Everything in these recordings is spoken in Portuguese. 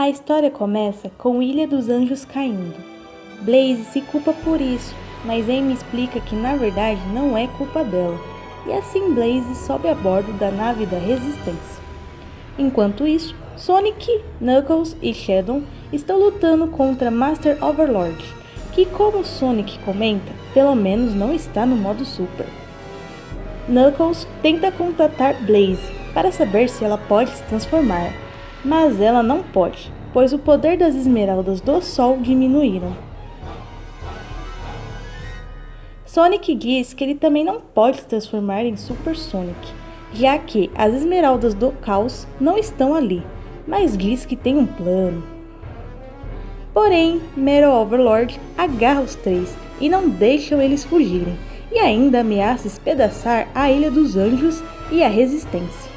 A história começa com Ilha dos Anjos caindo. Blaze se culpa por isso, mas Amy explica que na verdade não é culpa dela, e assim Blaze sobe a bordo da nave da Resistência. Enquanto isso, Sonic, Knuckles e Shadow estão lutando contra Master Overlord, que, como Sonic comenta, pelo menos não está no modo Super. Knuckles tenta contatar Blaze para saber se ela pode se transformar, mas ela não pode, pois o poder das esmeraldas do Sol diminuíram. Sonic diz que ele também não pode se transformar em Super Sonic, já que as esmeraldas do Caos não estão ali, mas diz que tem um plano. Porém, Metal Overlord agarra os três e não deixa eles fugirem, e ainda ameaça espedaçar a Ilha dos Anjos e a Resistência.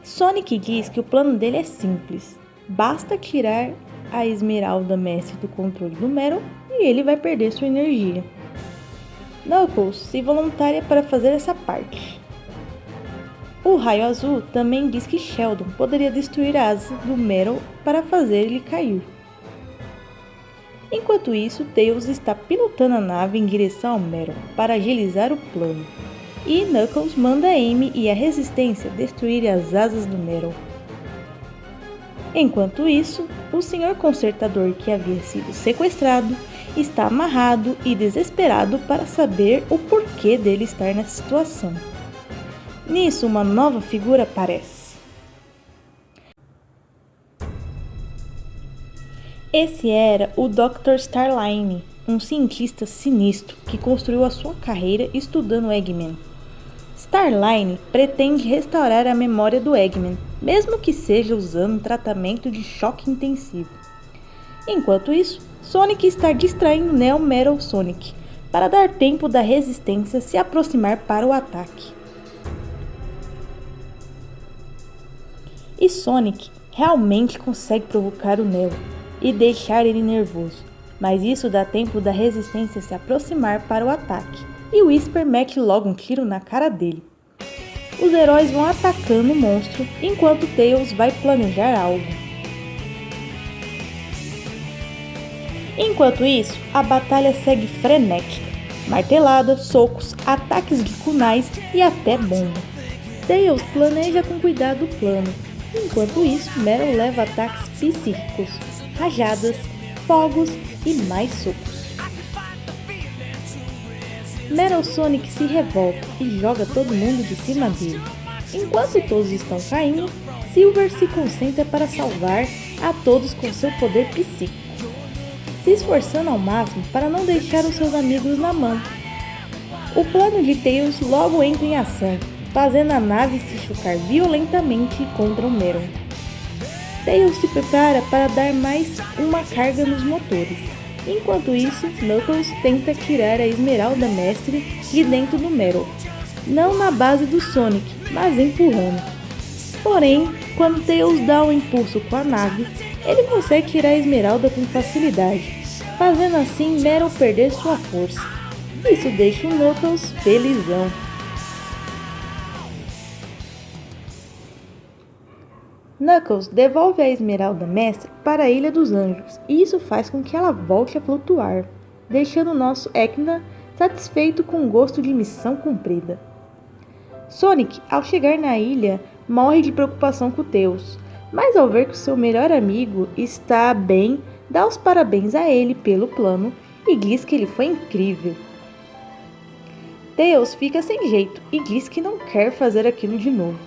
Sonic diz que o plano dele é simples, basta tirar a Esmeralda Mestre do controle do Metal e ele vai perder sua energia. Knuckles se voluntaria para fazer essa parte. O Raio Azul também diz que Sheldon poderia destruir a asa do Metal para fazer ele cair. Enquanto isso, Tails está pilotando a nave em direção ao Metal para agilizar o plano, e Knuckles manda Amy e a Resistência destruir as asas do Metal. Enquanto isso, o Senhor Consertador, que havia sido sequestrado, está amarrado e desesperado para saber o porquê dele estar nessa situação. Nisso, uma nova figura aparece. Esse era o Dr. Starline, um cientista sinistro que construiu a sua carreira estudando Eggman. Starline pretende restaurar a memória do Eggman, mesmo que seja usando um tratamento de choque intensivo. Enquanto isso, Sonic está distraindo Neo Metal Sonic, para dar tempo da Resistência se aproximar para o ataque. E Sonic realmente consegue provocar o Neo e deixar ele nervoso, mas isso dá tempo da Resistência se aproximar para o ataque, e Whisper mete logo um tiro na cara dele. Os heróis vão atacando o monstro, enquanto Tails vai planejar algo. Enquanto isso, a batalha segue frenética, martelada, socos, ataques de kunais e até bomba. Tails planeja com cuidado o plano, enquanto isso Metal leva ataques psíquicos, rajadas, fogos e mais socos. Metal Sonic se revolta e joga todo mundo de cima dele. Enquanto todos estão caindo, Silver se concentra para salvar a todos com seu poder psíquico, se esforçando ao máximo para não deixar os seus amigos na mão. O plano de Tails logo entra em ação, fazendo a nave se chocar violentamente contra o Metal. Tails se prepara para dar mais uma carga nos motores. Enquanto isso, Knuckles tenta tirar a Esmeralda Mestre de dentro do Metal, não na base do Sonic, mas empurrando. Porém, quando Tails dá um impulso com a nave, ele consegue tirar a Esmeralda com facilidade, fazendo assim Metal perder sua força. Isso deixa o Knuckles felizão. Knuckles devolve a Esmeralda Mestre para a Ilha dos Anjos, e isso faz com que ela volte a flutuar, deixando o nosso Eggman satisfeito com o gosto de missão cumprida. Sonic, ao chegar na ilha, morre de preocupação com Tails, mas ao ver que seu melhor amigo está bem, dá os parabéns a ele pelo plano e diz que ele foi incrível. Tails fica sem jeito e diz que não quer fazer aquilo de novo,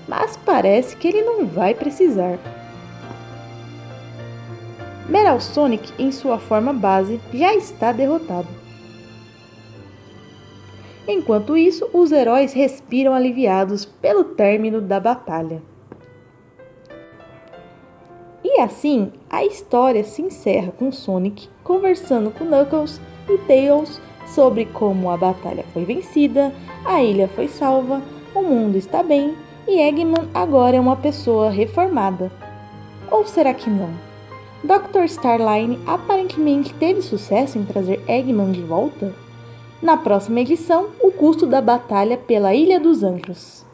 mas parece que ele não vai precisar. Metal Sonic, em sua forma base, já está derrotado. Enquanto isso, os heróis respiram aliviados pelo término da batalha. E assim, a história se encerra com Sonic conversando com Knuckles e Tails sobre como a batalha foi vencida, a ilha foi salva, o mundo está bem e Eggman agora é uma pessoa reformada. Ou será que não? Dr. Starline aparentemente teve sucesso em trazer Eggman de volta? Na próxima edição, o custo da batalha pela Ilha dos Anjos.